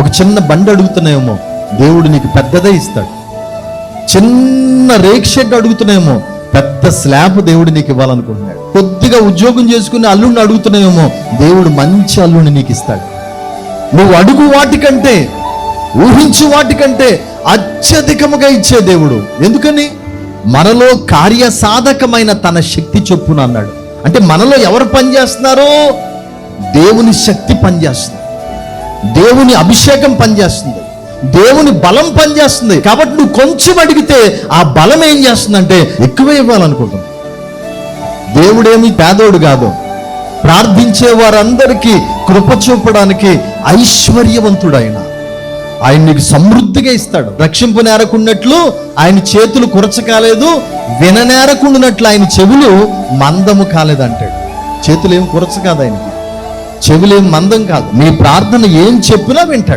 ఒక చిన్న బండి అడుగుతున్నాయేమో, దేవుడు నీకు పెద్దదే ఇస్తాడు. చిన్న రేక్ షెడ్ అడుగుతున్నాయేమో, పెద్ద స్లాబ్ దేవుడు నీకు ఇవ్వాలనుకుంటున్నాడు. కొద్దిగా ఉద్యోగం చేసుకుని అల్లుడిని అడుగుతున్నాయేమో, దేవుడు మంచి అల్లుడిని నీకు ఇస్తాడు. నువ్వు అడుగు వాటికంటే, ఊహించు వాటికంటే అత్యధికముగా ఇచ్చే దేవుడు. ఎందుకని? మనలో కార్యసాధకమైన తన శక్తి చొప్పున అన్నాడు. అంటే మనలో ఎవరు పనిచేస్తున్నారో? దేవుని శక్తి పనిచేస్తుంది, దేవుని అభిషేకం పనిచేస్తుంది, దేవుని బలం పనిచేస్తుంది. కాబట్టి నువ్వు కొంచెం అడిగితే ఆ బలం ఏం చేస్తుందంటే ఎక్కువ ఇవ్వాలనుకుంటుంది. దేవుడేమి పేదోడు కాదు. ప్రార్థించే వారందరికీ కృప చూపడానికి ఐశ్వర్యవంతుడు ఆయన. ఆయన నీకు సమృద్ధిగా ఇస్తాడు. రక్షింపు నేరకున్నట్లు ఆయన చేతులు కురచ కాలేదు, విననేరకుండానట్లు ఆయన చెవులు మందము కాలేదంటాడు. చేతులు ఏం కురచ కాదు ఆయనకి, చెవులేం మందం కాదు. నీ ప్రార్థన ఏం చెప్పినా వింటాడు.